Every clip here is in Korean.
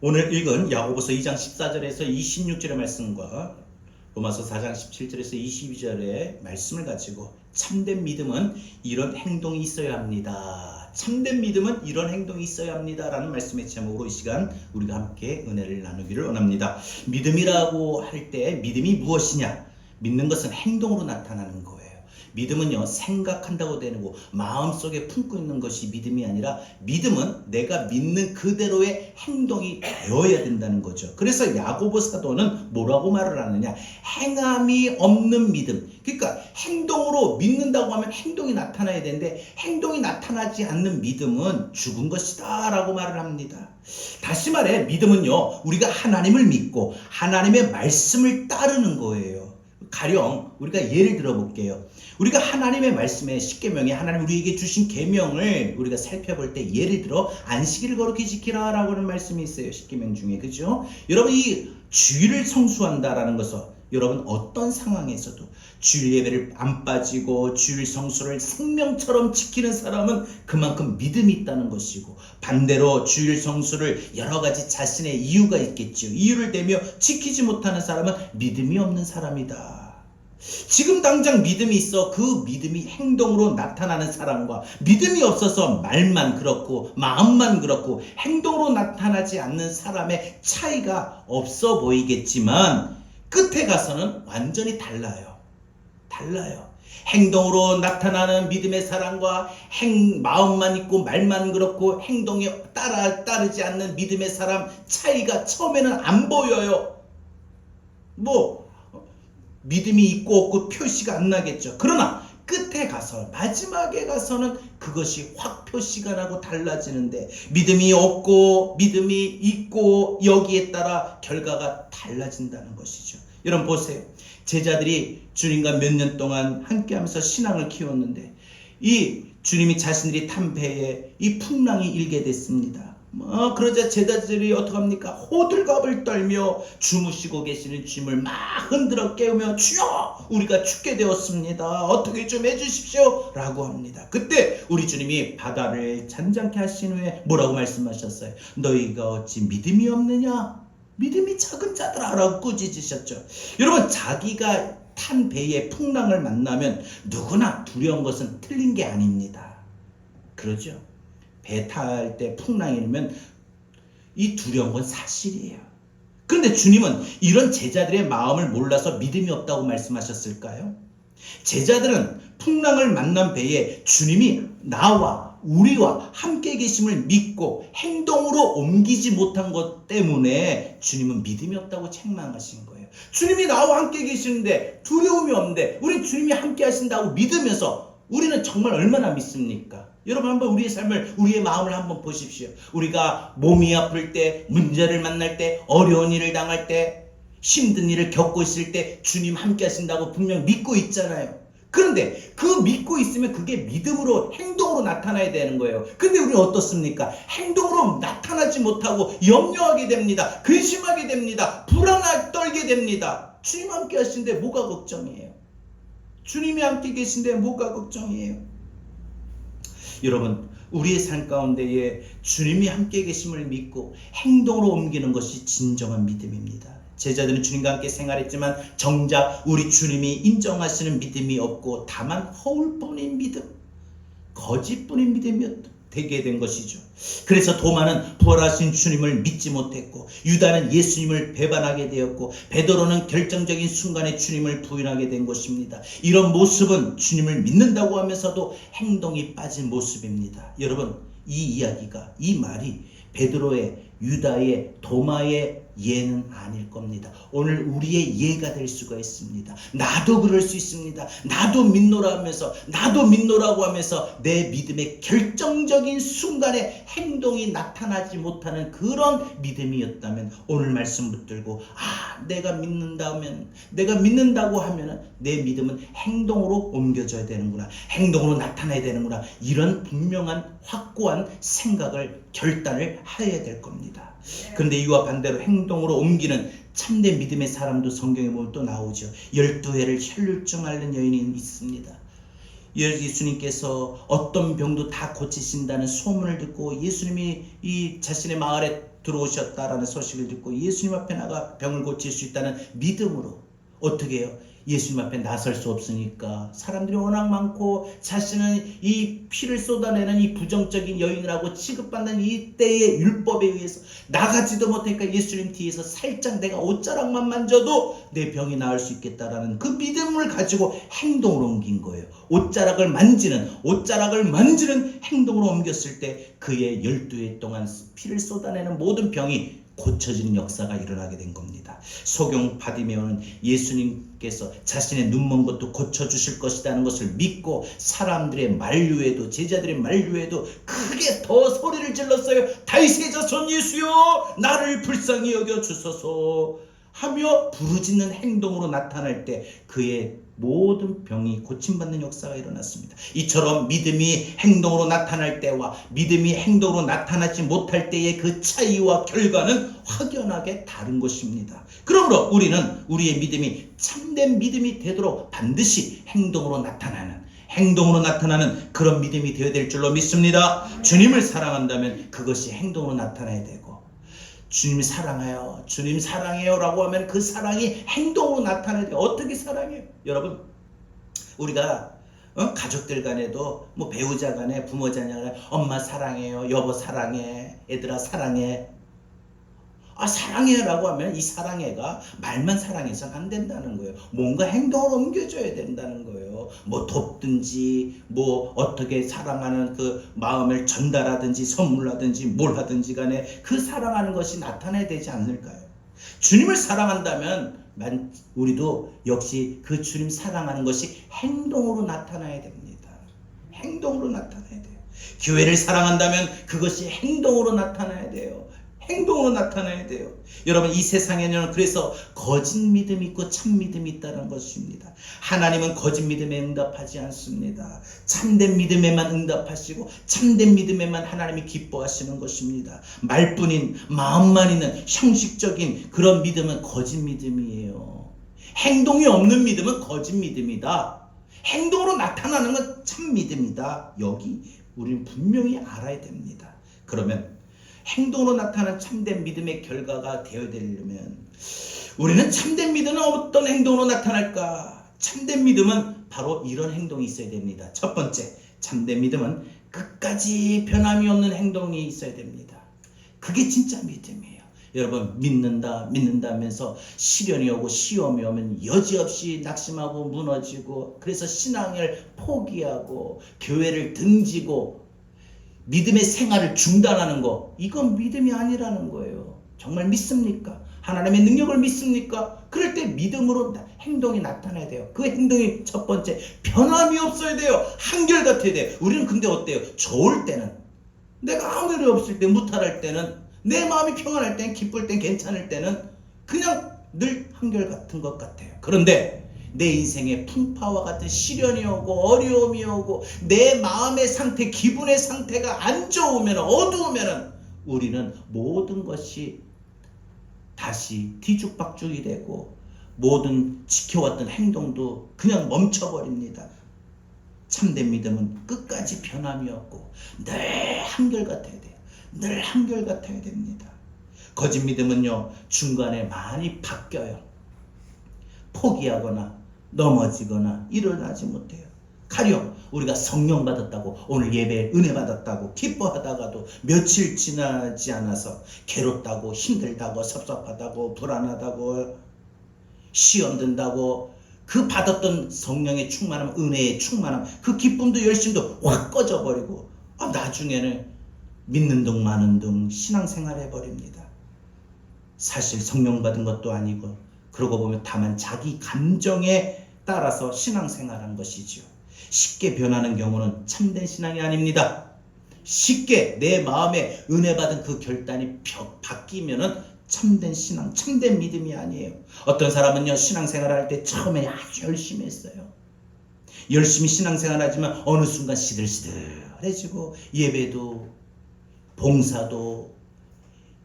오늘 읽은 야고보서 2장 14절에서 26절의 말씀과 로마서 4장 17절에서 22절의 말씀을 가지고 참된 믿음은 이런 행동이 있어야 합니다. 참된 믿음은 이런 행동이 있어야 합니다. 라는 말씀의 제목으로 이 시간 우리가 함께 은혜를 나누기를 원합니다. 믿음이라고 할 때 믿음이 무엇이냐? 믿는 것은 행동으로 나타나는 거예요. 믿음은요, 생각한다고 되고 마음속에 품고 있는 것이 믿음이 아니라 믿음은 내가 믿는 그대로의 행동이 되어야 된다는 거죠. 그래서 야고보 사도는 뭐라고 말을 하느냐? 행함이 없는 믿음. 그러니까 행동으로 믿는다고 하면 행동이 나타나야 되는데 행동이 나타나지 않는 믿음은 죽은 것이다 라고 말을 합니다. 다시 말해 믿음은요, 우리가 하나님을 믿고 하나님의 말씀을 따르는 거예요. 가령 우리가 예를 들어 볼게요. 우리가 하나님의 말씀에 십계명에 하나님 우리에게 주신 계명을 우리가 살펴볼 때 예를 들어 안식일을 거룩히 지키라 라고 하는 말씀이 있어요. 십계명 중에. 그죠? 여러분, 이 주일을 성수한다라는 것은 여러분 어떤 상황에서도 주일 예배를 안 빠지고 주일 성수를 생명처럼 지키는 사람은 그만큼 믿음이 있다는 것이고, 반대로 주일 성수를 여러 가지 자신의 이유가 있겠죠. 이유를 대며 지키지 못하는 사람은 믿음이 없는 사람이다. 지금 당장 믿음이 있어 그 믿음이 행동으로 나타나는 사람과 믿음이 없어서 말만 그렇고 마음만 그렇고 행동으로 나타나지 않는 사람의 차이가 없어 보이겠지만 끝에 가서는 완전히 달라요. 행동으로 나타나는 믿음의 사람과 마음만 있고 말만 그렇고 행동이 따르지 않는 믿음의 사람 차이가 처음에는 안 보여요. 믿음이 있고 없고 표시가 안 나겠죠. 그러나 끝에 가서 마지막에 가서는 그것이 확 표시가 나고 달라지는데, 믿음이 없고 믿음이 있고 여기에 따라 결과가 달라진다는 것이죠. 여러분 보세요. 제자들이 주님과 몇 년 동안 함께하면서 신앙을 키웠는데 이 주님이 자신들이 탄 배에 이 풍랑이 일게 됐습니다. 그러자 제자들이 어떡합니까? 호들갑을 떨며 주무시고 계시는 주님을 막 흔들어 깨우며 주여 우리가 죽게 되었습니다. 어떻게 좀 해주십시오 라고 합니다. 그때 우리 주님이 바다를 잔잔케 하신 후에 뭐라고 말씀하셨어요? 너희가 어찌 믿음이 없느냐? 믿음이 작은 자들아 라고 꾸짖으셨죠. 여러분, 자기가 탄 배의 풍랑을 만나면 누구나 두려운 것은 틀린 게 아닙니다. 그러죠? 배 탈 때 풍랑이 일면 이 두려운 건 사실이에요. 그런데 주님은 이런 제자들의 마음을 몰라서 믿음이 없다고 말씀하셨을까요? 제자들은 풍랑을 만난 배에 주님이 나와 우리와 함께 계심을 믿고 행동으로 옮기지 못한 것 때문에 주님은 믿음이 없다고 책망하신 거예요. 주님이 나와 함께 계시는데 두려움이 없는데 우리 주님이 함께 하신다고 믿으면서 우리는 정말 얼마나 믿습니까? 여러분 한번 우리의 삶을, 우리의 마음을 한번 보십시오. 우리가 몸이 아플 때, 문제를 만날 때, 어려운 일을 당할 때, 힘든 일을 겪고 있을 때 주님 함께 하신다고 분명 믿고 있잖아요. 그런데 그 믿고 있으면 그게 믿음으로 행동으로 나타나야 되는 거예요. 근데 우리는 어떻습니까? 행동으로 나타나지 못하고 염려하게 됩니다. 근심하게 됩니다. 불안하게 떨게 됩니다. 주님 함께 하신데 뭐가 걱정이에요? 주님이 함께 계신데 뭐가 걱정이에요? 여러분, 우리의 삶 가운데에 주님이 함께 계심을 믿고 행동으로 옮기는 것이 진정한 믿음입니다. 제자들은 주님과 함께 생활했지만 정작 우리 주님이 인정하시는 믿음이 없고 다만 허울뿐인 믿음, 거짓뿐인 믿음이 되게 된 것이죠. 그래서 도마는 부활하신 주님을 믿지 못했고, 유다는 예수님을 배반하게 되었고, 베드로는 결정적인 순간에 주님을 부인하게 된 것입니다. 이런 모습은 주님을 믿는다고 하면서도 행동이 빠진 모습입니다. 여러분, 이 이야기가, 이 말이 베드로의, 유다의, 도마의 예는 아닐 겁니다. 오늘 우리의 예가 될 수가 있습니다. 나도 그럴 수 있습니다. 나도 믿노라 하면서, 나도 믿노라고 하면서 내 믿음의 결정적인 순간에 행동이 나타나지 못하는 그런 믿음이었다면 오늘 말씀 붙들고 내가 믿는다고 하면 내 믿음은 행동으로 옮겨져야 되는구나, 행동으로 나타나야 되는구나, 이런 분명한 확고한 생각을, 결단을 해야 될 겁니다. 그런데 이와 반대로 행동으로 옮기는 참된 믿음의 사람도 성경에 보면 또 나오죠. 12해를 혈루증 앓는 여인이 있습니다. 예수님께서 어떤 병도 다 고치신다는 소문을 듣고 예수님이 이 자신의 마을에 들어오셨다라는 소식을 듣고 예수님 앞에 나가 병을 고칠 수 있다는 믿음으로 어떻게 해요? 예수님 앞에 나설 수 없으니까 사람들이 워낙 많고 자신은 이 피를 쏟아내는 이 부정적인 여인이라고 취급받는 이 때의 율법에 의해서 나가지도 못하니까 예수님 뒤에서 살짝 내가 옷자락만 만져도 내 병이 나을 수 있겠다라는 그 믿음을 가지고 행동으로 옮긴 거예요. 옷자락을 만지는 행동으로 옮겼을 때 그의 12해 동안 피를 쏟아내는 모든 병이 고쳐지는 역사가 일어나게 된 겁니다. 소경 바디메오는 예수님께서 자신의 눈먼 것도 고쳐주실 것이라는 것을 믿고 사람들의 만류에도 제자들의 만류에도 크게 더 소리를 질렀어요. 다윗의 자손 예수여 나를 불쌍히 여겨주소서 하며 부르짖는 행동으로 나타날 때 그의 모든 병이 고침받는 역사가 일어났습니다. 이처럼 믿음이 행동으로 나타날 때와 믿음이 행동으로 나타나지 못할 때의 그 차이와 결과는 확연하게 다른 것입니다. 그러므로 우리는 우리의 믿음이 참된 믿음이 되도록 반드시 행동으로 나타나는 그런 믿음이 되어야 될 줄로 믿습니다. 주님을 사랑한다면 그것이 행동으로 나타나야 되고 주님 사랑해요. 주님 사랑해요 라고 하면 그 사랑이 행동으로 나타나야 돼요. 어떻게 사랑해요? 여러분 우리가 가족들 간에도 뭐 배우자 간에 부모 자녀 간에 엄마 사랑해요. 여보 사랑해. 애들아 사랑해. 사랑해 라고 하면 이 사랑해가 말만 사랑해서는 안 된다는 거예요. 뭔가 행동으로 옮겨줘야 된다는 거예요. 뭐 돕든지 뭐 어떻게 사랑하는 그 마음을 전달하든지 선물하든지 뭘 하든지 간에 그 사랑하는 것이 나타나야 되지 않을까요? 주님을 사랑한다면 우리도 역시 그 주님 사랑하는 것이 행동으로 나타나야 됩니다. 행동으로 나타나야 돼요. 교회를 사랑한다면 그것이 행동으로 나타나야 돼요. 행동으로 나타나야 돼요. 여러분 이 세상에는 그래서 거짓 믿음이 있고 참 믿음이 있다는 것입니다. 하나님은 거짓 믿음에 응답하지 않습니다. 참된 믿음에만 응답하시고 참된 믿음에만 하나님이 기뻐하시는 것입니다. 말뿐인 마음만 있는 형식적인 그런 믿음은 거짓 믿음이에요. 행동이 없는 믿음은 거짓 믿음이다. 행동으로 나타나는 건 참 믿음이다. 여기 우리는 분명히 알아야 됩니다. 그러면 행동으로 나타나는 참된 믿음의 결과가 되어야 되려면 우리는 참된 믿음은 어떤 행동으로 나타날까? 참된 믿음은 바로 이런 행동이 있어야 됩니다. 첫 번째, 참된 믿음은 끝까지 변함이 없는 행동이 있어야 됩니다. 그게 진짜 믿음이에요. 여러분 믿는다 하면서 시련이 오고 시험이 오면 여지없이 낙심하고 무너지고 그래서 신앙을 포기하고 교회를 등지고 믿음의 생활을 중단하는 거, 이건 믿음이 아니라는 거예요. 정말 믿습니까? 하나님의 능력을 믿습니까? 그럴 때 믿음으로 행동이 나타나야 돼요. 그 행동이 첫 번째, 변함이 없어야 돼요. 한결같아야 돼요. 우리는 근데 어때요? 좋을 때는, 내가 아무 일이 없을 때, 무탈할 때는, 내 마음이 평안할 때는, 기쁠 땐, 괜찮을 때는 그냥 늘 한결같은 것 같아요. 그런데 내 인생에 풍파와 같은 시련이 오고 어려움이 오고 내 마음의 상태, 기분의 상태가 안 좋으면 어두우면 우리는 모든 것이 다시 뒤죽박죽이 되고 모든 지켜왔던 행동도 그냥 멈춰버립니다. 참된 믿음은 끝까지 변함이 없고 늘 한결같아야 돼요. 늘 한결같아야 됩니다. 거짓 믿음은요 중간에 많이 바뀌어요. 포기하거나 넘어지거나 일어나지 못해요. 가령 우리가 성령 받았다고 오늘 예배에 은혜 받았다고 기뻐하다가도 며칠 지나지 않아서 괴롭다고 힘들다고 섭섭하다고 불안하다고 시험 든다고 그 받았던 성령의 충만함, 은혜의 충만함, 그 기쁨도 열심도 확 꺼져버리고 나중에는 믿는 둥 마는 둥 신앙생활 해버립니다. 사실 성령 받은 것도 아니고 그러고 보면 다만 자기 감정에 따라서 신앙생활한 것이지요. 쉽게 변하는 경우는 참된 신앙이 아닙니다. 쉽게 내 마음에 은혜 받은 그 결단이 바뀌면은 참된 신앙, 참된 믿음이 아니에요. 어떤 사람은요 신앙생활할 때 처음에 아주 열심히 했어요. 열심히 신앙생활하지만 어느 순간 시들시들해지고 예배도 봉사도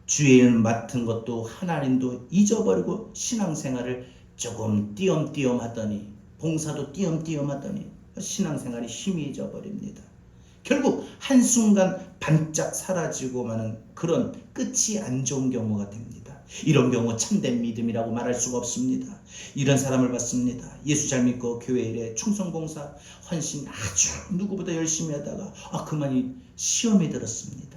주일 맡은 것도 하나님도 잊어버리고 신앙생활을 조금 띄엄띄엄 하더니 봉사도 띄엄띄엄 하더니 신앙생활이 희미해져 버립니다. 결국 한순간 반짝 사라지고 마는 그런 끝이 안 좋은 경우가 됩니다. 이런 경우 참된 믿음이라고 말할 수가 없습니다. 이런 사람을 봤습니다. 예수 잘 믿고 교회 일에 충성봉사 헌신 아주 누구보다 열심히 하다가 그만이 시험에 들었습니다.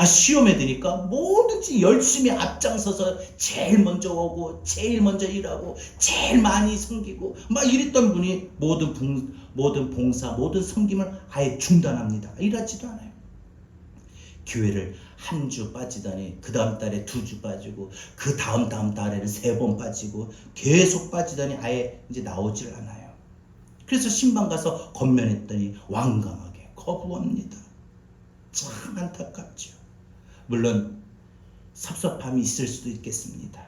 시험에 드니까 뭐든지 열심히 앞장서서 제일 먼저 오고 제일 먼저 일하고 제일 많이 섬기고 막 이랬던 분이 모든 봉사 모든 섬김을 아예 중단합니다. 일하지도 않아요. 교회를 한 주 빠지더니 그 다음 달에 2주 빠지고 그 다음 달에는 3번 빠지고 계속 빠지더니 아예 이제 나오질 않아요. 그래서 신방 가서 건면했더니 완강하게 거부합니다. 참 안타깝죠. 물론 섭섭함이 있을 수도 있겠습니다.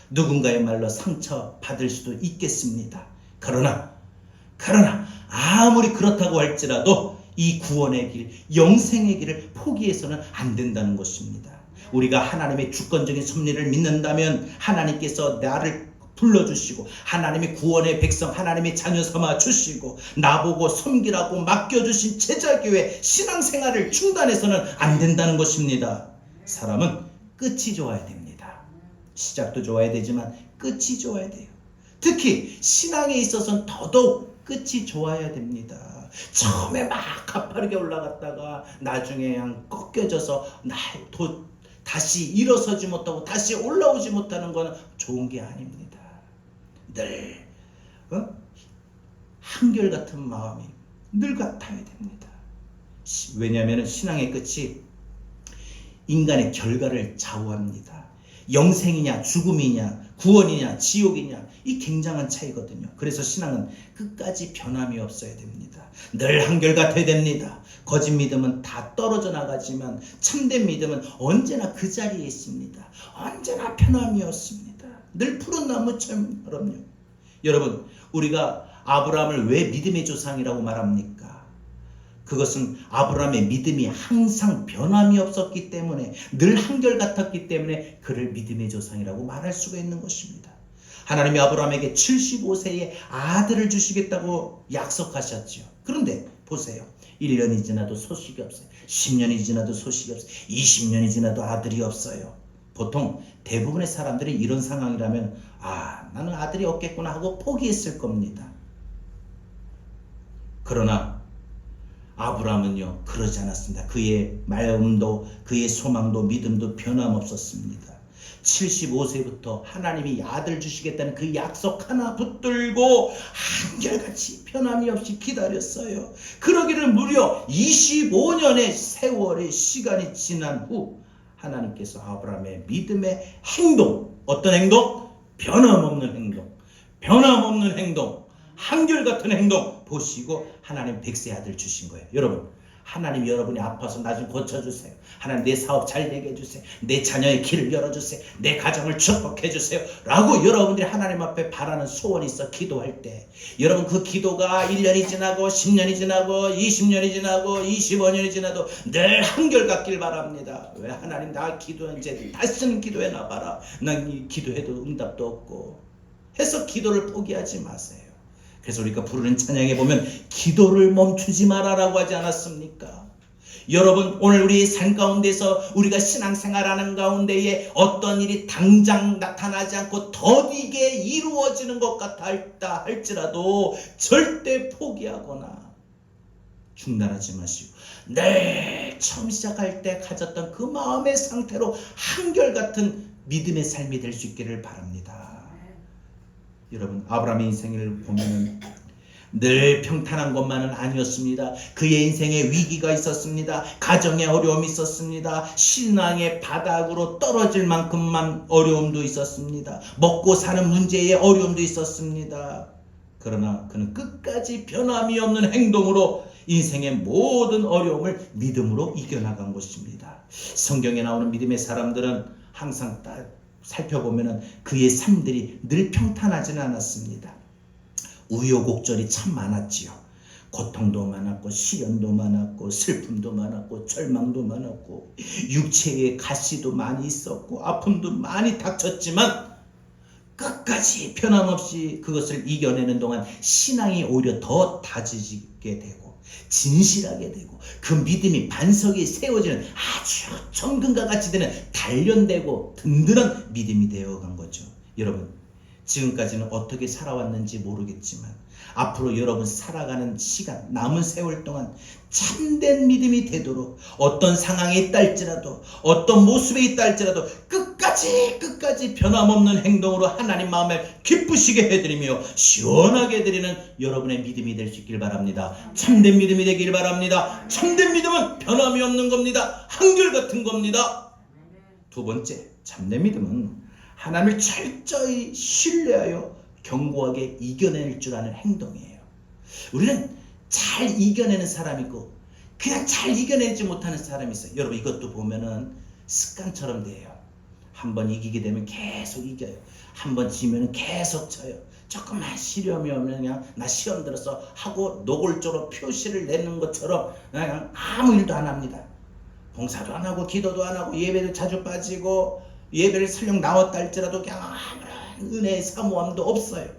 누군가의 말로 상처 받을 수도 있겠습니다. 그러나 아무리 그렇다고 할지라도 이 구원의 길, 영생의 길을 포기해서는 안 된다는 것입니다. 우리가 하나님의 주권적인 섭리를 믿는다면 하나님께서 나를 불러주시고 하나님의 구원의 백성 하나님의 자녀 삼아 주시고 나보고 섬기라고 맡겨주신 제자교회 신앙생활을 중단해서는 안 된다는 것입니다. 사람은 끝이 좋아야 됩니다. 시작도 좋아야 되지만 끝이 좋아야 돼요. 특히 신앙에 있어서는 더더욱 끝이 좋아야 됩니다. 처음에 막 가파르게 올라갔다가 나중에 그냥 꺾여져서 다시 일어서지 못하고 다시 올라오지 못하는 것은 좋은 게 아닙니다. 늘 한결같은 마음이 늘 같아야 됩니다. 왜냐하면 신앙의 끝이 인간의 결과를 좌우합니다. 영생이냐 죽음이냐 구원이냐 지옥이냐 이 굉장한 차이거든요. 그래서 신앙은 끝까지 변함이 없어야 됩니다. 늘 한결같아야 됩니다. 거짓 믿음은 다 떨어져 나가지만 참된 믿음은 언제나 그 자리에 있습니다. 언제나 변함이 없습니다. 늘 푸른 나무처럼요. 여러분, 우리가 아브라함을 왜 믿음의 조상이라고 말합니까? 그것은 아브라함의 믿음이 항상 변함이 없었기 때문에 늘 한결같았기 때문에 그를 믿음의 조상이라고 말할 수가 있는 것입니다. 하나님이 아브라함에게 75세에 아들을 주시겠다고 약속하셨죠. 그런데 보세요. 1년이 지나도 소식이 없어요. 10년이 지나도 소식이 없어요. 20년이 지나도 아들이 없어요. 보통 대부분의 사람들이 이런 상황이라면 나는 아들이 없겠구나 하고 포기했을 겁니다. 그러나 아브라함은요 그러지 않았습니다. 그의 마음도 그의 소망도 믿음도 변함없었습니다. 75세부터 하나님이 아들 주시겠다는 그 약속 하나 붙들고 한결같이 변함이 없이 기다렸어요. 그러기를 무려 25년의 세월의 시간이 지난 후 하나님께서 아브라함의 믿음의 행동, 어떤 행동? 변함없는 행동, 한결같은 행동 보시고 하나님 100세 아들 주신 거예요. 여러분, 하나님 여러분이 아파서 나 좀 고쳐주세요. 하나님 내 사업 잘 되게 해주세요. 내 자녀의 길을 열어주세요. 내 가정을 축복해주세요. 라고 여러분들이 하나님 앞에 바라는 소원이 있어 기도할 때 여러분 그 기도가 1년이 지나고 10년이 지나고 20년이 지나고 25년이 지나도 늘 한결같길 바랍니다. 왜? 하나님 나 기도 이제 다시는 기도해나 봐라. 난 기도해도 응답도 없고 해서 기도를 포기하지 마세요. 그래서 우리가 부르는 찬양에 보면 기도를 멈추지 마라라고 하지 않았습니까? 여러분, 오늘 우리의 삶 가운데서 우리가 신앙생활하는 가운데에 어떤 일이 당장 나타나지 않고 더디게 이루어지는 것 같다 할지라도 절대 포기하거나 중단하지 마시고 늘 처음 시작할 때 가졌던 그 마음의 상태로 한결같은 믿음의 삶이 될 수 있기를 바랍니다. 여러분, 아브라함의 인생을 보면 늘 평탄한 것만은 아니었습니다. 그의 인생에 위기가 있었습니다. 가정에 어려움이 있었습니다. 신앙의 바닥으로 떨어질 만큼만 어려움도 있었습니다. 먹고 사는 문제에 어려움도 있었습니다. 그러나 그는 끝까지 변함이 없는 행동으로 인생의 모든 어려움을 믿음으로 이겨나간 것입니다. 성경에 나오는 믿음의 사람들은 항상 살펴보면 그의 삶들이 늘 평탄하지는 않았습니다. 우여곡절이 참 많았지요. 고통도 많았고 시련도 많았고 슬픔도 많았고 절망도 많았고 육체의 가시도 많이 있었고 아픔도 많이 닥쳤지만 끝까지 변함없이 그것을 이겨내는 동안 신앙이 오히려 더 다지게 되고 진실하게 되고 그 믿음이 반석이 세워지는 아주 정금과 같이 되는 단련되고 든든한 믿음이 되어간 거죠. 여러분, 지금까지는 어떻게 살아왔는지 모르겠지만 앞으로 여러분 살아가는 시간, 남은 세월 동안 참된 믿음이 되도록 어떤 상황에 있다 할지라도 어떤 모습에 있다 할지라도 끝까지 변함없는 행동으로 하나님 마음을 기쁘시게 해드리며 시원하게 해드리는 여러분의 믿음이 될 수 있길 바랍니다. 참된 믿음이 되길 바랍니다. 참된 믿음은 변함이 없는 겁니다. 한결같은 겁니다. 두 번째, 참된 믿음은 하나님을 철저히 신뢰하여 견고하게 이겨낼 줄 아는 행동이에요. 우리는 잘 이겨내는 사람이 있고 그냥 잘 이겨내지 못하는 사람이 있어요. 여러분, 이것도 보면은 습관처럼 돼요. 한번 이기게 되면 계속 이겨요. 한번 지면 계속 져요. 조금만 시련이 오면 그냥 나 시험 들어서 하고 노골적으로 표시를 내는 것처럼 그냥 아무 일도 안 합니다. 봉사도 안 하고 기도도 안 하고 예배도 자주 빠지고 예배를 설령 나왔다 할지라도 그냥 아무런 은혜의 사모함도 없어요.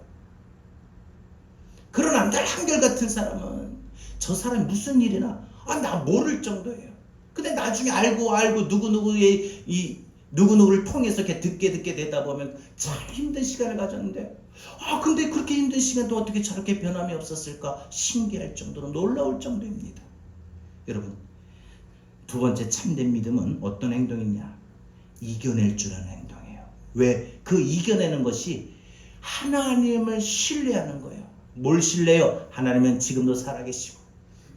그러나 날 한결같은 사람은 저 사람이 무슨 일이나 나 모를 정도예요. 근데 나중에 알고 누구누구를 통해서 이렇게 듣게 되다 보면 참 힘든 시간을 가졌는데 근데 그렇게 힘든 시간도 어떻게 저렇게 변함이 없었을까 신기할 정도로 놀라울 정도입니다. 여러분, 두 번째 참된 믿음은 어떤 행동이냐? 이겨낼 줄 아는 행동이에요. 왜? 그 이겨내는 것이 하나님을 신뢰하는 거예요. 뭘 신뢰해요? 하나님은 지금도 살아계시고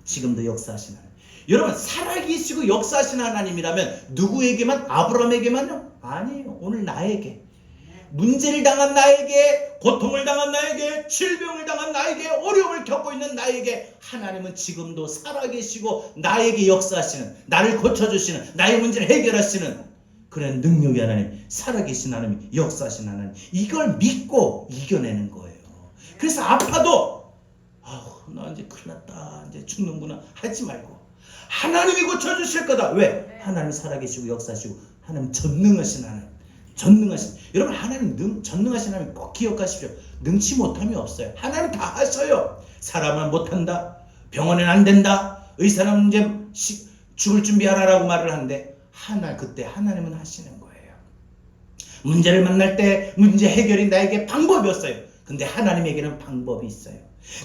지금도 역사하시는 하나님. 여러분, 살아계시고 역사하시는 하나님이라면 누구에게만? 아브라함에게만요? 아니에요. 오늘 나에게, 문제를 당한 나에게, 고통을 당한 나에게, 질병을 당한 나에게, 어려움을 겪고 있는 나에게 하나님은 지금도 살아계시고 나에게 역사하시는, 나를 고쳐주시는, 나의 문제를 해결하시는 그런 능력의 하나님, 살아계신 하나님, 역사하신 하나님, 이걸 믿고 이겨내는 거예요. 그래서 아파도 나 이제 큰일 났다, 이제 죽는구나 하지 말고 하나님이 고쳐주실 거다. 왜? 하나님 살아계시고 역사하시고 하나님 전능하신 하나님, 전능하신, 여러분 하나님 전능하신 하나님 꼭 기억하십시오. 능치 못함이 없어요. 하나님 다 하셔요. 사람은 못한다, 병원은 안 된다, 의사는 이제 죽을 준비하라라고 말을 하는데 그때 하나님은 하시는 거예요. 문제를 만날 때 문제 해결이 나에게 방법이 없어요. 근데 하나님에게는 방법이 있어요.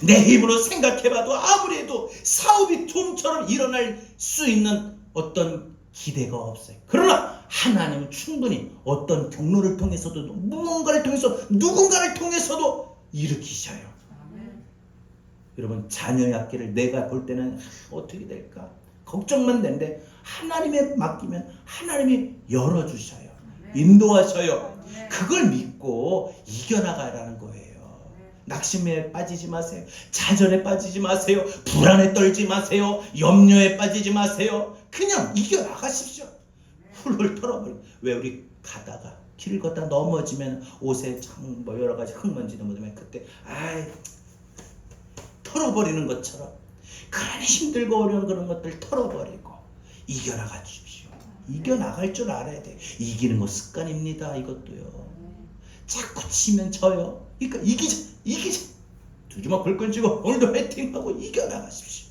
내 힘으로 생각해봐도 아무리 해도 사업이 좀처럼 일어날 수 있는 어떤 기대가 없어요. 그러나 하나님은 충분히 어떤 경로를 통해서도 누군가를 통해서도 일으키셔요. 여러분, 자녀의 학기를 내가 볼 때는 어떻게 될까 걱정만 되는데 하나님에 맡기면 하나님이 열어주셔요. 인도하셔요. 그걸 믿고 이겨나가라는 거예요. 낙심에 빠지지 마세요. 좌절에 빠지지 마세요. 불안에 떨지 마세요. 염려에 빠지지 마세요. 그냥 이겨나가십시오. 훌훌 털어버리고. 왜? 우리 가다가 길을 걷다 넘어지면 옷에 참 여러 가지 흙먼지도 묻으면 그때 털어버리는 것처럼 그런 힘들고 어려운 그런 것들 털어버리고 이겨나가 주십시오. 이겨나갈 줄 알아야 돼요. 이기는 거 습관입니다. 이것도요. 자꾸 치면 져요. 그러니까 이기자. 두 주먹 불끈 쥐고 오늘도 화이팅하고 이겨나가십시오.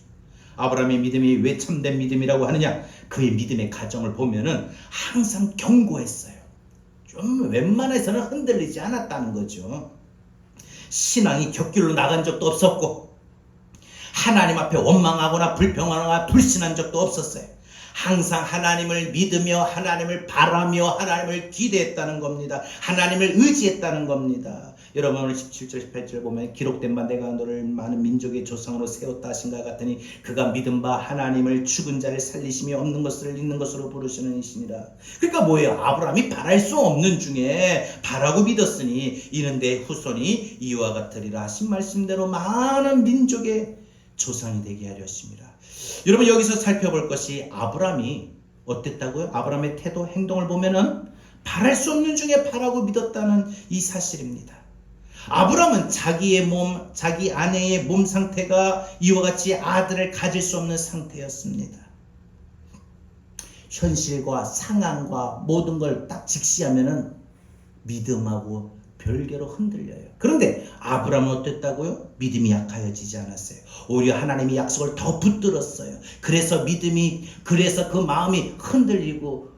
아브라함의 믿음이 왜 참된 믿음이라고 하느냐? 그의 믿음의 가정을 보면은 항상 견고했어요. 좀 웬만해서는 흔들리지 않았다는 거죠. 신앙이 곁길로 나간 적도 없었고 하나님 앞에 원망하거나 불평하거나 불신한 적도 없었어요. 항상 하나님을 믿으며 하나님을 바라며 하나님을 기대했다는 겁니다. 하나님을 의지했다는 겁니다. 여러분, 오늘 17절 18절 보면 기록된 바 내가 너를 많은 민족의 조상으로 세웠다 하신가 같으니 그가 믿은 바 하나님을 죽은 자를 살리시며 없는 것을 있는 것으로 부르시는 이시니라. 그러니까 뭐예요? 아브라함이 바랄 수 없는 중에 바라고 믿었으니 이는 내 후손이 이와 같으리라 하신 말씀대로 많은 민족의 조상이 되게 하려 하심이라. 여러분, 여기서 살펴볼 것이 아브라함이 어땠다고요? 아브라함의 태도, 행동을 보면은 바랄 수 없는 중에 바라고 믿었다는 이 사실입니다. 아브라함은 자기 아내의 몸 상태가 이와 같이 아들을 가질 수 없는 상태였습니다. 현실과 상황과 모든 걸 딱 직시하면은 믿음하고 별개로 흔들려요. 그런데 아브라함은 어땠다고요? 믿음이 약하여지지 않았어요. 오히려 하나님이 약속을 더 붙들었어요. 그래서 그래서 그 마음이 흔들리고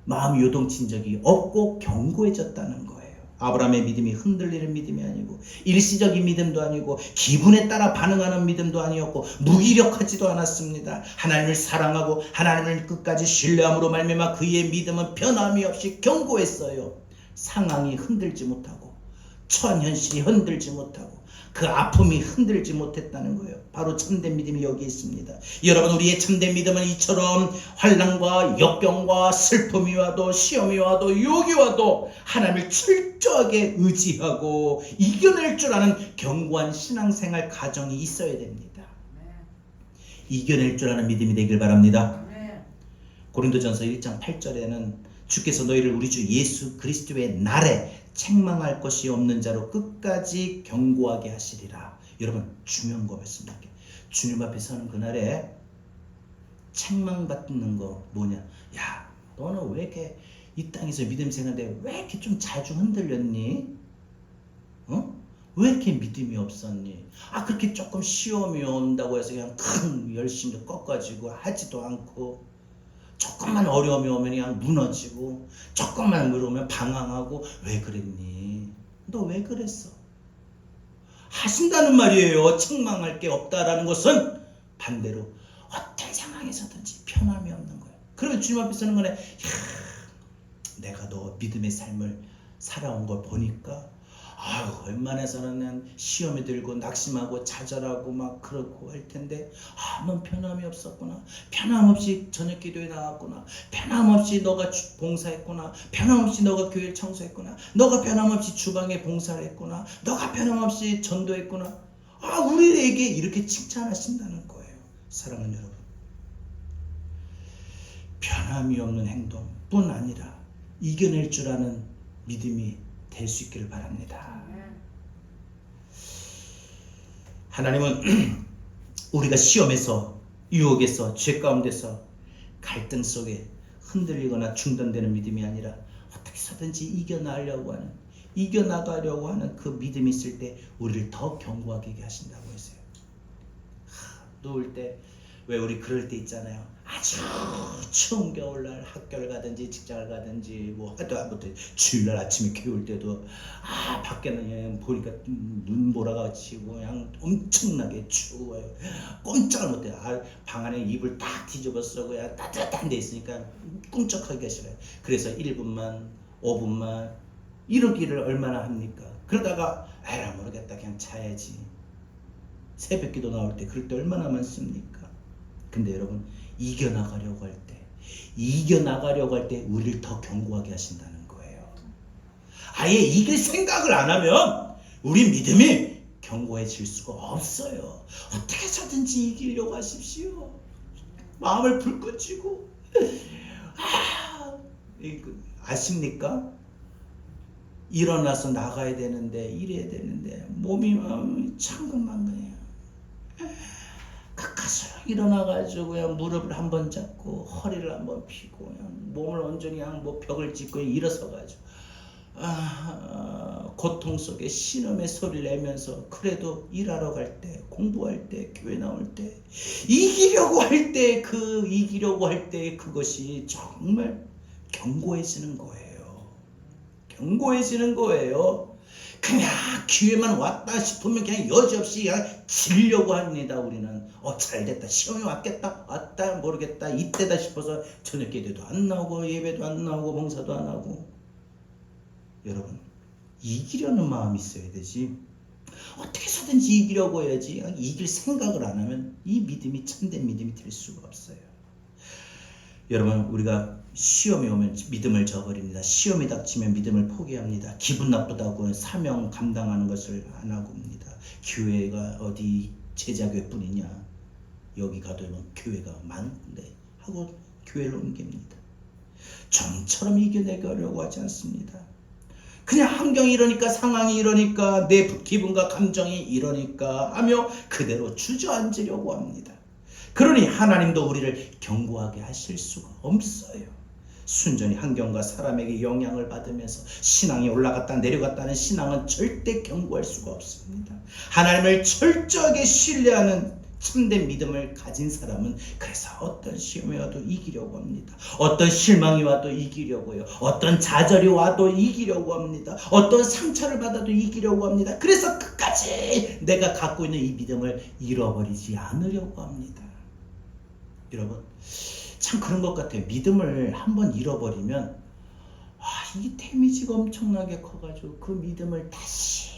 마음이 요동친 적이 없고 견고해졌다는 거예요. 아브라함의 믿음이 흔들리는 믿음이 아니고 일시적인 믿음도 아니고 기분에 따라 반응하는 믿음도 아니었고 무기력하지도 않았습니다. 하나님을 사랑하고 하나님을 끝까지 신뢰함으로 말미암아 그의 믿음은 변함이 없이 견고했어요. 상황이 흔들지 못하고 처현실이 흔들지 못하고 그 아픔이 흔들지 못했다는 거예요. 바로 참된 믿음이 여기 있습니다. 여러분, 우리의 참된 믿음은 이처럼 환난과 역경과 슬픔이 와도 시험이 와도 유혹이 와도 하나님을 철저하게 의지하고 이겨낼 줄 아는 견고한 신앙생활 가정이 있어야 됩니다. 이겨낼 줄 아는 믿음이 되길 바랍니다. 고린도전서 1장 8절에는 주께서 너희를 우리 주 예수 그리스도의 날에 책망할 것이 없는 자로 끝까지 견고하게 하시리라. 여러분, 중요한 거 말씀드릴게요. 주님 앞에 서는 그날에 책망받는 거 뭐냐? 야, 너는 왜 이렇게 이 땅에서 믿음 생활인데 왜 이렇게 좀 자주 흔들렸니? 왜 이렇게 믿음이 없었니? 그렇게 조금 시험이 온다고 해서 그냥 큰 열심히 꺾어지고 하지도 않고 조금만 어려움이 오면 그냥 무너지고 조금만 물으면 방황하고 왜 그랬니? 너 왜 그랬어? 하신다는 말이에요. 책망할 게 없다라는 것은 반대로 어떤 상황에서든지 편함이 없는 거예요. 그러면 주님 앞에 서는 거네. 내가 너 믿음의 삶을 살아온 걸 보니까 웬만해서는 시험이 들고 낙심하고 좌절하고 막 그러고 할 텐데 넌 변함이 없었구나. 변함없이 저녁 기도에 나왔구나. 변함없이 너가 봉사했구나. 변함없이 너가 교회를 청소했구나. 너가 변함없이 주방에 봉사를 했구나. 너가 변함없이 전도했구나. 우리에게 이렇게 칭찬하신다는 거예요. 사랑하는 여러분, 변함이 없는 행동뿐 아니라 이겨낼 줄 아는 믿음이 될 수 있기를 바랍니다. 하나님은 우리가 시험에서, 유혹에서, 죄 가운데서, 갈등 속에 흔들리거나 중단되는 믿음이 아니라 어떻게 해서든지 이겨나가려고 하는 그 믿음이 있을 때 우리를 더 견고하게 하신다고 했어요. 누울 때 왜 우리 그럴 때 있잖아요. 아주 추운 겨울날 학교를 가든지 직장을 가든지 뭐 하도 아무튼 주일날 아침에 교회 올 때도 밖에는 그냥 보니까 눈보라가 치고 그냥 엄청나게 추워요. 꼼짝을 못해요. 방 안에 이불 딱 뒤집어서 그냥 따뜻한 데 있으니까 꿈쩍하기가 싫어요. 그래서 1분만 5분만 이러기를 얼마나 합니까? 그러다가 에라 모르겠다 그냥 자야지. 새벽기도 나올 때 그럴 때 얼마나 많습니까? 근데 여러분, 이겨나가려고 할 때 우리를 더 견고하게 하신다는 거예요. 아예 이길 생각을 안 하면 우리 믿음이 견고해질 수가 없어요. 어떻게 해서든지 이기려고 하십시오. 마음을 불 끄시고 아십니까? 일어나서 나가야 되는데 이래야 되는데 마음이 천근만근해요. 가까스로 일어나가지고 그냥 무릎을 한번 잡고 허리를 한번 펴고 그냥 몸을 온전히 그냥 벽을 짚고 일어서가지고 고통 속에 신음의 소리를 내면서 그래도 일하러 갈 때, 공부할 때, 교회 나올 때 이기려고 할 때 그것이 정말 견고해지는 거예요. 그냥 기회만 왔다 싶으면 그냥 여지없이 그냥 지려고 합니다. 우리는 잘됐다, 시험이 왔다 모르겠다, 이때다 싶어서 저녁 기도도 안 나오고 예배도 안 나오고 봉사도 안 하고. 여러분, 이기려는 마음이 있어야 되지. 어떻게 해서든지 이기려고 해야지. 이길 생각을 안 하면 이 믿음이 참된 믿음이 될 수가 없어요. 여러분, 우리가 시험이 오면 믿음을 저버립니다. 시험이 닥치면 믿음을 포기합니다. 기분 나쁘다고 사명 감당하는 것을 안 하고 옵니다. 교회가 어디 제자교회뿐이냐, 여기 가도 교회가 많은데 하고 교회를 옮깁니다. 좀처럼 이겨내려고 하지 않습니다. 그냥 환경이 이러니까, 상황이 이러니까, 내 기분과 감정이 이러니까 하며 그대로 주저앉으려고 합니다. 그러니 하나님도 우리를 견고하게 하실 수가 없어요. 순전히 환경과 사람에게 영향을 받으면서 신앙이 올라갔다 내려갔다는 신앙은 절대 견고할 수가 없습니다. 하나님을 철저하게 신뢰하는 참된 믿음을 가진 사람은 그래서 어떤 시험이 와도 이기려고 합니다. 어떤 실망이 와도 이기려고요. 어떤 좌절이 와도 이기려고 합니다. 어떤 상처를 받아도 이기려고 합니다. 그래서 끝까지 내가 갖고 있는 이 믿음을 잃어버리지 않으려고 합니다. 여러분, 참 그런 것 같아요. 믿음을 한번 잃어버리면 이 데미지가 엄청나게 커가지고 그 믿음을 다시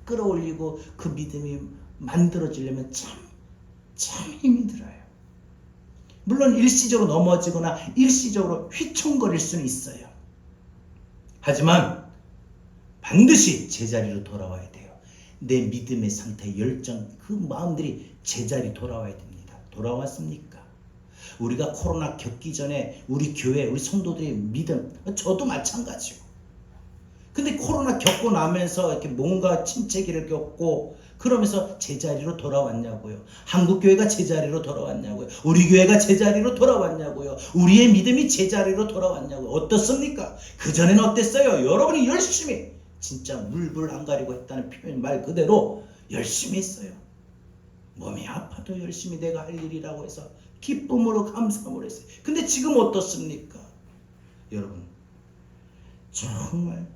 끌어올리고 그 믿음이 만들어지려면 참 힘이 들어요. 물론 일시적으로 넘어지거나 일시적으로 휘청거릴 수는 있어요. 하지만 반드시 제자리로 돌아와야 돼요. 내 믿음의 상태, 열정, 그 마음들이 제자리 돌아와야 됩니다. 돌아왔습니까? 우리가 코로나 겪기 전에 우리 교회, 우리 성도들의 믿음, 저도 마찬가지고. 근데 코로나 겪고 나면서 이렇게 뭔가 침체기를 겪고 그러면서 제자리로 돌아왔냐고요. 한국교회가 제자리로 돌아왔냐고요. 우리 교회가 제자리로 돌아왔냐고요. 우리의 믿음이 제자리로 돌아왔냐고요. 어떻습니까? 그전에는 어땠어요? 여러분이 열심히 진짜 물불 안 가리고 했다는 표현 말 그대로 열심히 했어요. 몸이 아파도 열심히 내가 할 일이라고 해서 기쁨으로 감사함으로 했어요. 근데 지금 어떻습니까? 여러분, 정말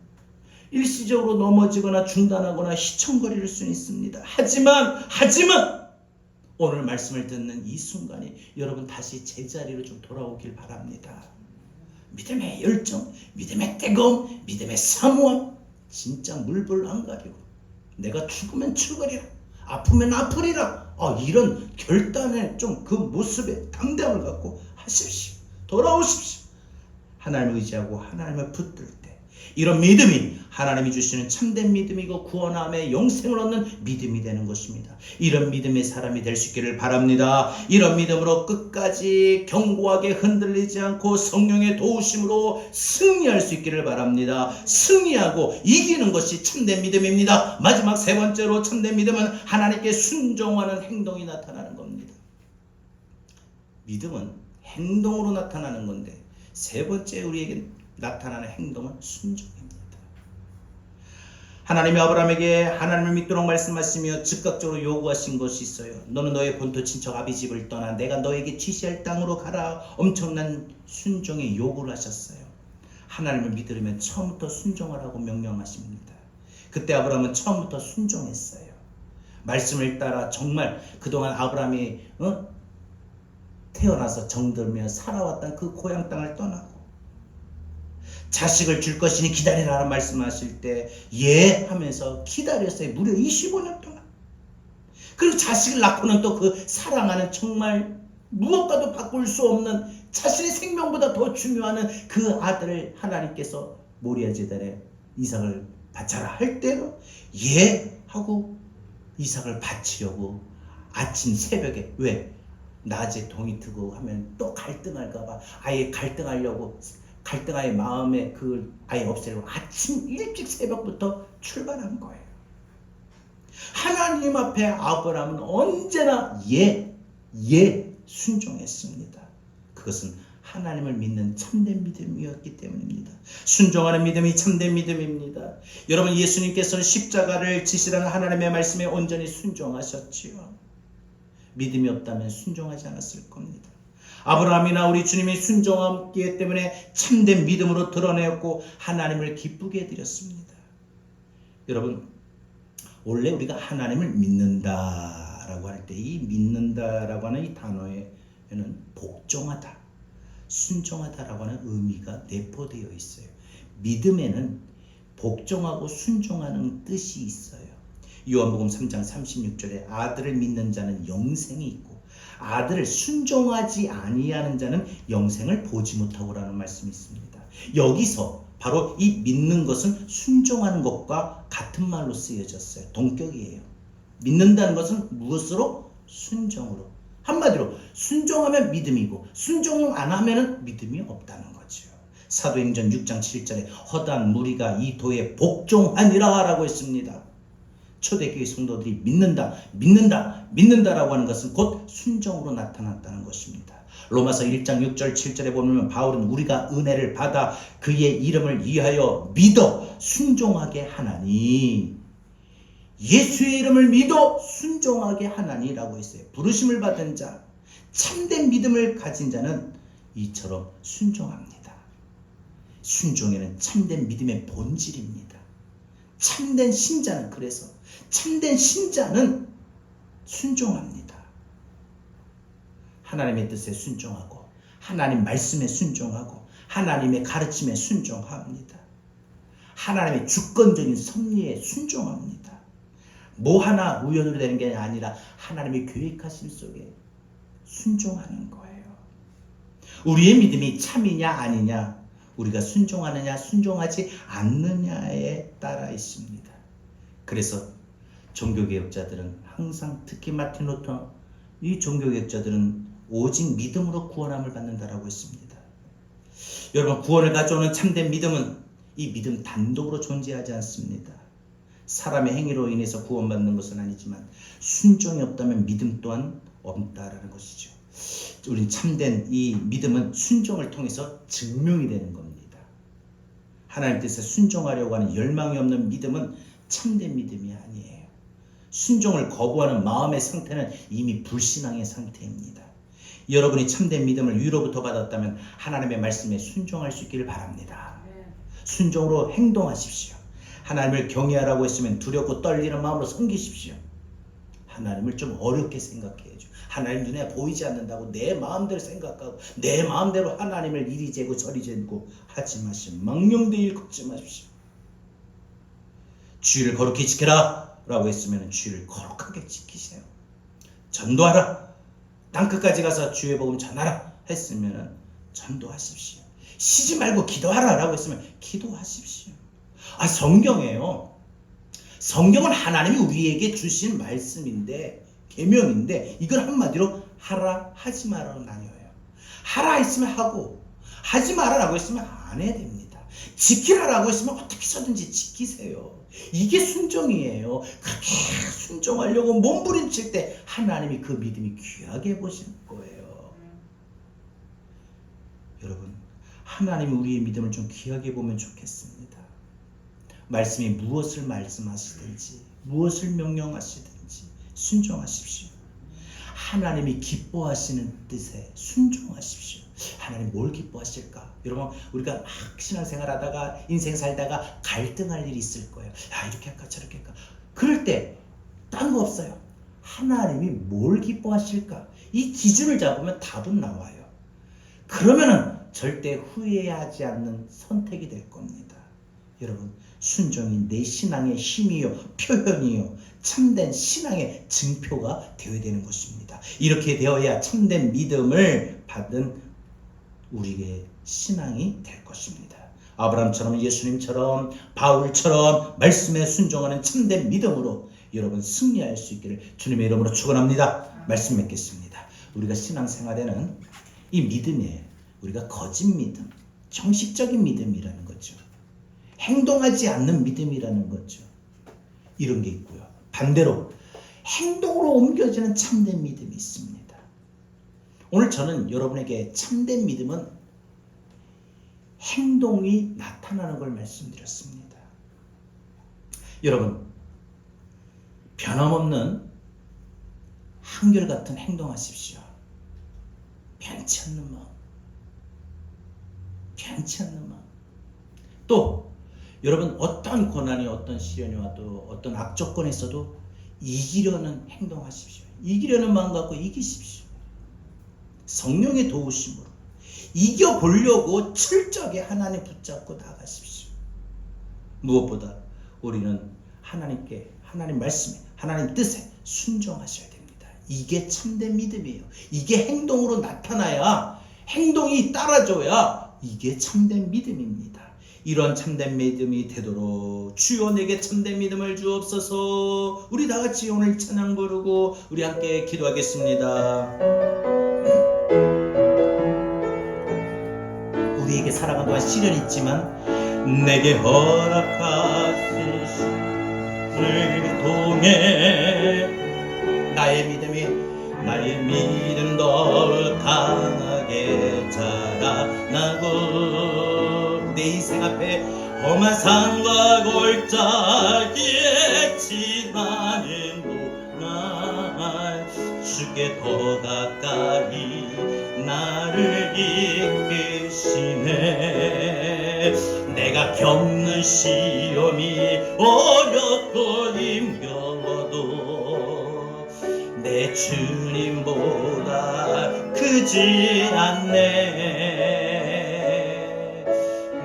일시적으로 넘어지거나 중단하거나 휘청거릴 수는 있습니다. 하지만 오늘 말씀을 듣는 이 순간이 여러분 다시 제자리로 좀 돌아오길 바랍니다. 믿음의 열정, 믿음의 뜨거움, 믿음의 사모함, 진짜 물불 안 가리고 내가 죽으면 죽으리라, 아프면 아프리라, 이런 결단의 좀 그 모습에 당당을 갖고 하십시오. 돌아오십시오. 하나님을 의지하고 하나님을 붙들 때 이런 믿음이 하나님이 주시는 참된 믿음이고 구원함의 영생을 얻는 믿음이 되는 것입니다. 이런 믿음의 사람이 될 수 있기를 바랍니다. 이런 믿음으로 끝까지 견고하게 흔들리지 않고 성령의 도우심으로 승리할 수 있기를 바랍니다. 승리하고 이기는 것이 참된 믿음입니다. 마지막 세 번째로 참된 믿음은 하나님께 순종하는 행동이 나타나는 겁니다. 믿음은 행동으로 나타나는 건데 세 번째 우리에게 나타나는 행동은 순종입니다. 하나님이 아브라함에게 하나님을 믿도록 말씀하시며 즉각적으로 요구하신 것이 있어요. 너는 너의 본토 친척 아비 집을 떠나 내가 너에게 지시할 땅으로 가라. 엄청난 순종의 요구를 하셨어요. 하나님을 믿으려면 처음부터 순종하라고 명령하십니다. 그때 아브라함은 처음부터 순종했어요. 말씀을 따라 정말 그동안 아브라함이 태어나서 정들며 살아왔던 그 고향 땅을 떠나고 자식을 줄 것이니 기다리라는 말씀하실 때 예 하면서 기다렸어요. 무려 25년 동안. 그리고 자식을 낳고는 또 그 사랑하는 정말 무엇과도 바꿀 수 없는 자신의 생명보다 더 중요한 그 아들을 하나님께서 모리아 제단에 이삭을 바쳐라 할 때로 예 하고 이삭을 바치려고 아침 새벽에 왜? 낮에 동이 트고 하면 또 갈등할까봐 아예 갈등아의 마음에 그 아예 없애려고 아침 일찍 새벽부터 출발한 거예요. 하나님 앞에 아브라함은 언제나 예 순종했습니다. 그것은 하나님을 믿는 참된 믿음이었기 때문입니다. 순종하는 믿음이 참된 믿음입니다. 여러분, 예수님께서는 십자가를 지시라는 하나님의 말씀에 온전히 순종하셨지요. 믿음이 없다면 순종하지 않았을 겁니다. 아브라함이나 우리 주님이 순종했기 때문에 참된 믿음으로 드러내었고 하나님을 기쁘게 해드렸습니다. 여러분, 원래 우리가 하나님을 믿는다라고 할 때 이 믿는다라고 하는 이 단어에는 복종하다, 순종하다라고 하는 의미가 내포되어 있어요. 믿음에는 복종하고 순종하는 뜻이 있어요. 요한복음 3장 36절에 아들을 믿는 자는 영생이 있고 아들을 순종하지 아니하는 자는 영생을 보지 못하고라는 말씀이 있습니다. 여기서 바로 이 믿는 것은 순종하는 것과 같은 말로 쓰여졌어요. 동격이에요. 믿는다는 것은 무엇으로? 순종으로. 한마디로 순종하면 믿음이고 순종 안 하면 믿음이 없다는 거죠. 사도행전 6장 7절에 허다한 무리가 이 도에 복종하니라 라고 했습니다. 초대교회 성도들이 믿는다라고 하는 것은 곧 순종으로 나타났다는 것입니다. 로마서 1장 6절 7절에 보면 바울은 우리가 은혜를 받아 그의 이름을 위하여 믿어 순종하게 하나니, 예수의 이름을 믿어 순종하게 하나니라고 했어요. 부르심을 받은 자, 참된 믿음을 가진 자는 이처럼 순종합니다. 순종에는 참된 믿음의 본질입니다. 참된 신자는, 그래서 참된 신자는 순종합니다. 하나님의 뜻에 순종하고, 하나님 말씀에 순종하고, 하나님의 가르침에 순종합니다. 하나님의 주권적인 섭리에 순종합니다. 뭐 하나 우연으로 되는 게 아니라 하나님의 계획하심 속에 순종하는 거예요. 우리의 믿음이 참이냐 아니냐, 우리가 순종하느냐 순종하지 않느냐에 따라 있습니다. 그래서 종교개혁자들은 항상, 특히 마틴 루터, 이 종교개혁자들은 오직 믿음으로 구원함을 받는다라고 했습니다. 여러분, 구원을 가져오는 참된 믿음은 이 믿음 단독으로 존재하지 않습니다. 사람의 행위로 인해서 구원받는 것은 아니지만 순종이 없다면 믿음 또한 없다라는 것이죠. 우린 참된 이 믿음은 순종을 통해서 증명이 되는 겁니다. 하나님 뜻에 순종하려고 하는 열망이 없는 믿음은 참된 믿음이 아니에요. 순종을 거부하는 마음의 상태는 이미 불신앙의 상태입니다. 여러분이 참된 믿음을 위로부터 받았다면 하나님의 말씀에 순종할 수 있기를 바랍니다. 순종으로 행동하십시오. 하나님을 경외하라고 했으면 두렵고 떨리는 마음으로 섬기십시오. 하나님을 좀 어렵게 생각해야죠. 하나님 눈에 보이지 않는다고 내 마음대로 생각하고 내 마음대로 하나님을 이리 재고 저리 재고 하지 마시오. 망령되이 걷지 마십시오. 주의를 거룩히 지켜라 라고 했으면 주의를 거룩하게 지키세요. 전도하라, 땅끝까지 가서 주의 복음 전하라 했으면 전도하십시오. 쉬지 말고 기도하라 라고 했으면 기도하십시오. 성경이에요. 성경은 하나님이 우리에게 주신 말씀인데, 계명인데, 이걸 한마디로 하라 하지 마라로 나뉘어요. 하라 했으면 하고, 하지 마라라고 했으면 안 해야 됩니다. 지키라라고 했으면 어떻게 해서든지 지키세요. 이게 순종이에요. 그렇게 순종하려고 몸부림칠 때 하나님이 그 믿음이 귀하게 보실 거예요. 여러분, 하나님이 우리의 믿음을 좀 귀하게 보면 좋겠습니다. 말씀이 무엇을 말씀하시든지, 무엇을 명령하시든지 순종하십시오. 하나님이 기뻐하시는 뜻에 순종하십시오. 하나님 뭘 기뻐하실까? 여러분, 우리가 막 신앙생활 하다가 인생 살다가 갈등할 일이 있을 거예요. 야, 이렇게 할까 저렇게 할까. 그럴 때 딴 거 없어요. 하나님이 뭘 기뻐하실까? 이 기준을 잡으면 답은 나와요. 그러면은 절대 후회하지 않는 선택이 될 겁니다. 여러분, 순종이 내 신앙의 힘이요, 표현이요, 참된 신앙의 증표가 되어야 되는 것입니다. 이렇게 되어야 참된 믿음을 받은 우리의 신앙이 될 것입니다. 아브라함처럼, 예수님처럼, 바울처럼 말씀에 순종하는 참된 믿음으로 여러분 승리할 수 있기를 주님의 이름으로 축원합니다. 말씀 맺겠습니다. 우리가 신앙생활에는 이 믿음에 우리가 거짓 믿음, 정식적인 믿음이라는 거죠. 행동하지 않는 믿음이라는 거죠. 이런 게 있고요. 반대로 행동으로 옮겨지는 참된 믿음이 있습니다. 오늘 저는 여러분에게 참된 믿음은 행동이 나타나는 걸 말씀드렸습니다. 여러분, 변함없는 한결같은 행동하십시오. 변치 않는 마음, 변치 않는 마음. 또 여러분, 어떤 고난이, 어떤 시련이 와도, 어떤 악조건이 있어도 이기려는 행동하십시오. 이기려는 마음 갖고 이기십시오. 성령의 도우심으로 이겨보려고 철저하게 하나님 붙잡고 나가십시오. 무엇보다 우리는 하나님께, 하나님 말씀에, 하나님 뜻에 순종하셔야 됩니다. 이게 참된 믿음이에요. 이게 행동으로 나타나야, 행동이 따라줘야 이게 참된 믿음입니다. 이런 참된 믿음이 되도록 주여 내게 참된 믿음을 주옵소서. 우리 다 같이 오늘 찬양 부르고 우리 함께 기도하겠습니다. 우리에게 살아가는 동안 시련이 있지만 내게 허락하신 시련을 통해 나의 믿음이 나의 믿음 더욱 강하게 자라나고 내 인생 앞에 험한 산과 골짜기에 지나는 동안 주께 더 가까이 나를 이끄시네. 내가 겪는 시험이 어렵고 힘겨워도 내 주님보다 크지 않네.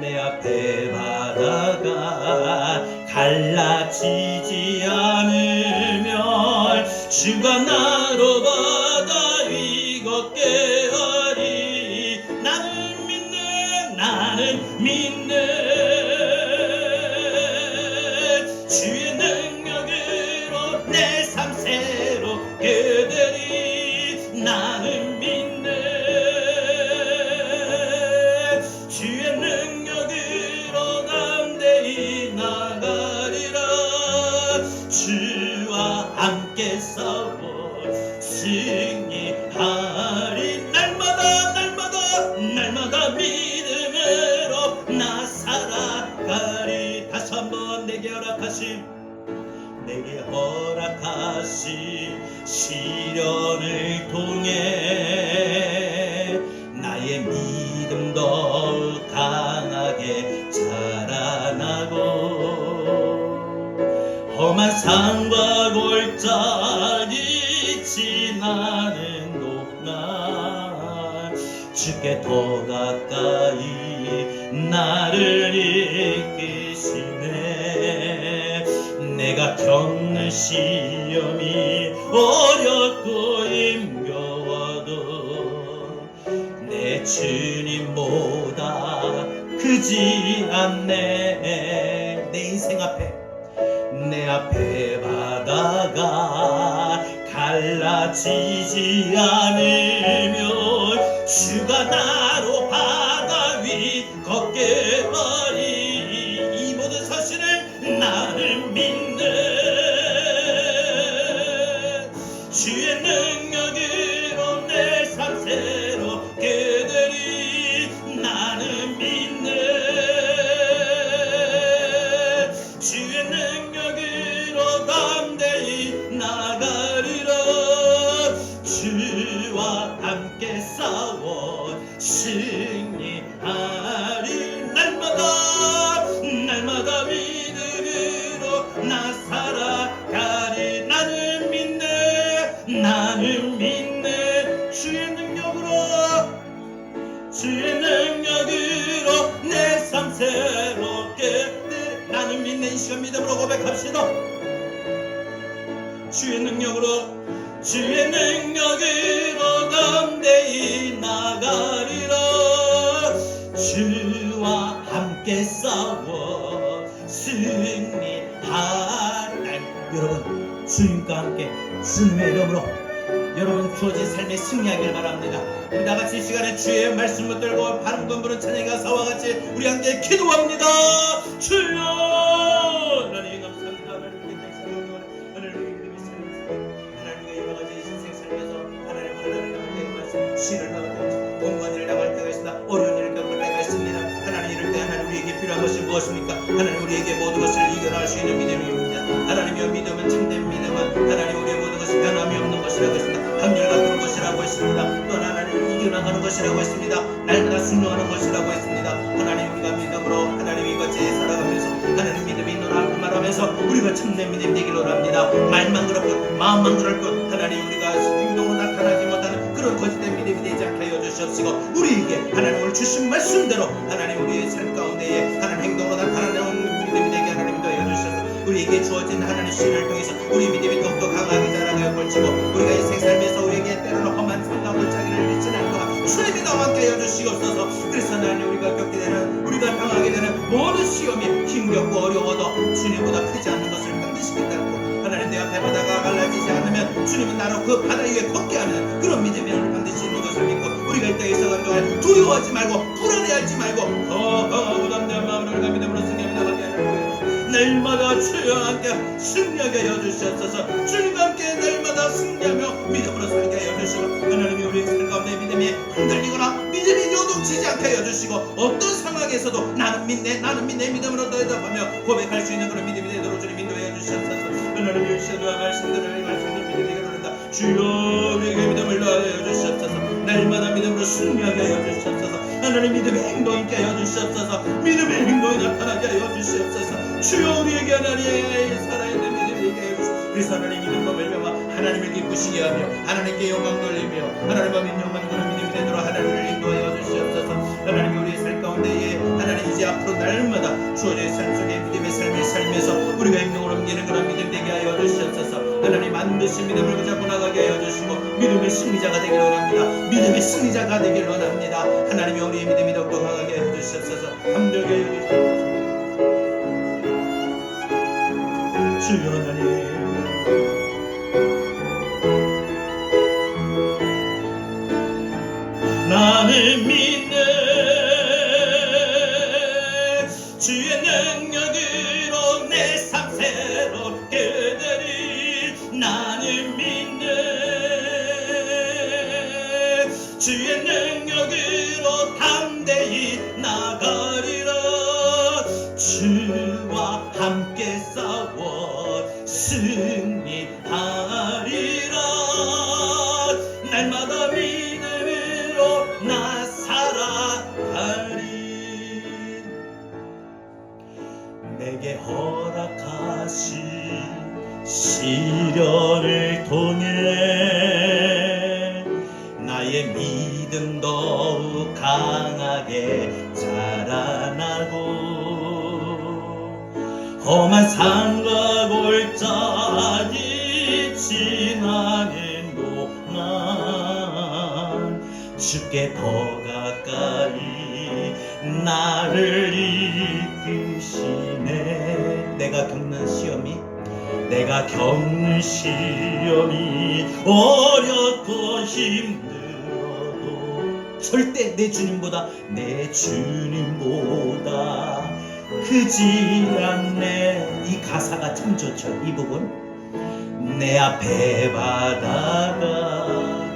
내 앞에 바다가 갈라지지 않으면 주가 나로 바다 위 걷게 하리. 나는 믿네. 주의 능력으로 내 삶 새롭게 되리. 나는 믿네. 주의 능력으로 담대히 나가리라. 주와 함께 싸워 승리하리. 날마다 믿음으로 나 살아가리. 다시 한번 내게 허락하신 시련을 통해 나의 믿음 더욱 강하게 자라나고 험한 산과 골짜기 지나는 동안 주께 더 가까이 나를 이끄시네. 내가 겪는 시험이 어렵고 힘겨워도 내 주님보다 크지 않네. 내 앞에 바다가 갈라지지 않으면 주가 나로 바다 위 걷게 하리. 이 모든 사실을 나는 믿네. 주의 능력으로 내 삶 새롭게 되리. 나는 믿네. 주의 능력으로 담대히 나가리라. 주와 함께 싸워 승리하리. 날마다 믿음으로 나 살아가리. 나는 믿네. 주의 능력으로 내 삶 새롭게 돼. 나는 믿네. 이 시간 믿음으로 고백합시다. 주의 능력으로 담대히 나가리라. 주와 함께 싸워 승리하리. 여러분, 주님과 함께 주님의 이름으로 여러분 주어진 삶에 승리하길 바랍니다. 우리 다같이 이 시간에 주의 말씀 붙들고 바른 건부는 찬양의 가사와 같이 우리 함께 기도합니다. 주여 하나님 감사합니다. 하나님께 사랑합니다. 하나님의 믿음이 살아있습니다. 하나님의 여러 가지 인생 삶에서 하나님을 함께 말씀 시를 나갈 때 공무원 일을 나갈 때가 있습니다. 어려운 일을 겪을 때가 있습니다. 하나님 이럴 때 하나님 우리에게 필요한 것이 무엇입니까? 하나님 우리에게 모든 것을 이겨낼 수 있는 믿음입니다. 하나님의 믿음은 참된 믿음은 하나님 우리의 모든 것이 변함이 없는 것이라고 했습니다. 한결같은 것이라고 했습니다. 또 하나님 이겨나가는 것이라고 했습니다. 날마다 순종하는 것이라고 했습니다. 하나님 우리가 믿음으로 하나님 이같이 살아가면서 하나님 믿음이 있노라 말하면서 우리가 참된 믿음 되기로 합니다. 말만 그렇고 마음만 그렇고 하나님 우리가 행동으로 나타나지 못하는 그런 거짓된 믿음이 되지 않게 하여 주시옵시고 우리에게 하나님 오늘 주신 말씀대로 하나님 우리의 삶 가운데에 하나님 행동으로 나타나는 믿음이 되게 하나님 인도하여 주시옵소서. 우리에게 주어진 하나님 신을 통해서 우리 믿음이 더욱더 강하게 자라가여 볼지고 우리가 인생 삶에서 우리에게 때로는 험한 상담을 자기를 지나는 동안 주님이 나와 함께 하여 주시옵소서. 그래서 하나님 우리가 겪게 되는 우리가 당하게 되는 모든 시험이 힘겹고 어려워도 주님보다 크지 않는 것을 반드시 깨닫고 하나님 내 앞에 바다가 갈라지지 않으면 주님은 나로 그 바다 위에 걷게 하는 그런 믿음이 반드시 있는 것을 믿고 우리가 이 땅에 있어가는 동안 두려워하지 말고 불안해하지 말고 더 강하고 담대한 마음으로 우리가 믿음으로 승리하며 나가게 하는 거예요. 날마다 주여 함께 승리하게 하여 주시옵소서. 주님과 함께 날마다 승리하며 믿음으로 살게 하여 주시고, 하나님이 우리 삶 가운데 믿음이 흔들리거나 믿음이 요동치지 않게 하여 주시고, 어떤 상황에서도 나는 믿네 믿음으로 대답하며 고백할 수 있는 그런 믿음이 되도록 주님 인도하여 주시옵소서. 하나님이 주시는 말씀들을 믿음이 되도록 주여 우리에게 믿음을 더하여 주시옵소서. 날마다 믿음으로 승리하게 하여 주시옵소서. 하나님 믿음의 행동 있게 하여 주시옵소서. 믿음의 행동이 나타나게 하여 주시옵소서. 주여 우리에게 하나님의 살아있는 믿음이 있게 하여 주시옵소서. 그래서 하나님 믿음과 말미암아 하나님을 기쁘시게 하며 하나님께 영광 돌리며 하나님과 민영만 그런 믿음이 되도록 하나님을 인도하여 주시옵소서. 하나님이 우리의 삶 가운데에 하나님 이제 앞으로 날마다 주어진 삶 속에 믿음의 삶을 살면서 우리가 행동을 옮기는 그런 믿음 되게 하여 주시옵소서. 하나님 반드시 믿음을 붙잡고 나가게 하여 주시고 믿음의 승리자가 되기를 원합니다. 믿음의 승리자가 되기를 원합니다. 하나님이 우리의 믿음이 더욱더 강하게 해 주시옵소서. 함께 해 주시옵소서. 주여 하나님, 나는 믿네 주의 능력으로 내 삶 새롭게 되리. 나는 믿네 주의 능력으로 담대히 나가리라. 주와 함께 싸워 승리하리라. 날마다 믿음으로 나 살아가리. 내게 허락하신 시련을 통해 나의 믿음 더욱 강하게 자라나고, 험한 산과 골짜기 지나는 동안 주께 더 가까이 나를 이끄시네. 내가 겪는 시험이 어렵고 힘들어도 절대 내 주님보다 크지 않네. 이 가사가 참 좋죠. 이 부분. 내 앞에 바다가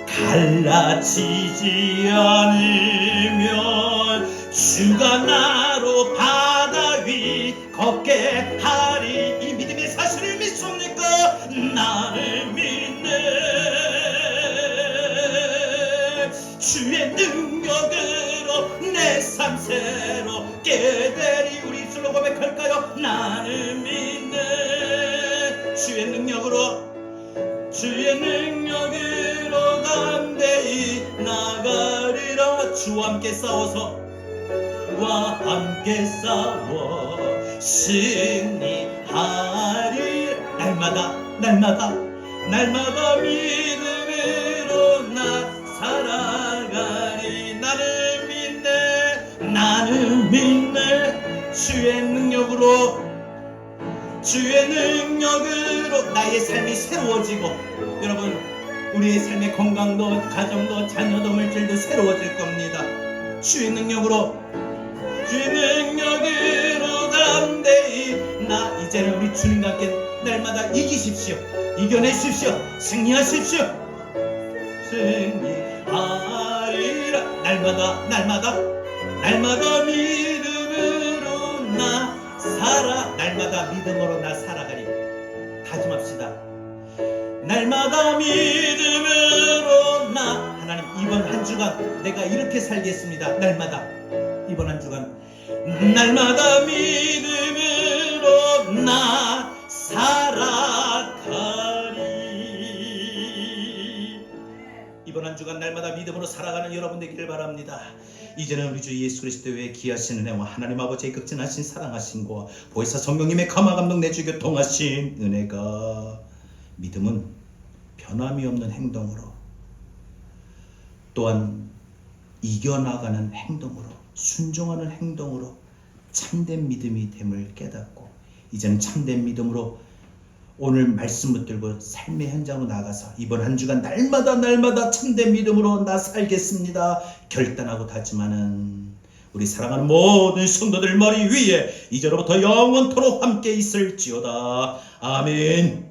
갈라지지 않으면 주가 나로 바다 위 걷게 하리. 이 믿음의 사실을 믿습니까? 나를 믿네 주의 능력으로 내 삶 새롭게 되리. 우리 입술로 고백할까요? 나는 믿네 주의 능력으로 담대히 나가리라. 주와 함께 싸워서 승리하리. 날마다 믿음으로 나 살아가리. 나는 믿네 주의 능력으로 나의 삶이 새로워지고, 여러분 우리의 삶의 건강도 가정도 자녀도 물질도 새로워질 겁니다. 주의 능력으로 담대히 이제는 우리 주님과 함께 날마다 이기십시오. 이겨내십시오. 승리하십시오. 승리하리라. 날마다 믿음으로 날마다 믿음으로 나 살아가리. 다짐합시다. 날마다 믿음으로 하나님 이번 한 주간 내가 이렇게 살겠습니다. 이번 한 주간 날마다 믿음으로 나 살아가리. 이번 한 주간 날마다 믿음으로 살아가는 여러분 되기를 바랍니다. 이제는 우리 주 예수 그리스도의 귀하신 은혜와 하나님 아버지의 극진하신 사랑하심과 보혜사 성령님의 감화감동 내주 교통하신 은혜가, 믿음은 변함이 없는 행동으로, 또한 이겨나가는 행동으로, 순종하는 행동으로 참된 믿음이 됨을 깨닫고, 이제는 참된 믿음으로 오늘 말씀 붙들고 삶의 현장으로 나가서 이번 한 주간 날마다 참된 믿음으로 나 살겠습니다 결단하고 다짐하는 우리 사랑하는 모든 성도들 머리 위에 이제로부터 영원토록 함께 있을지어다. 아멘.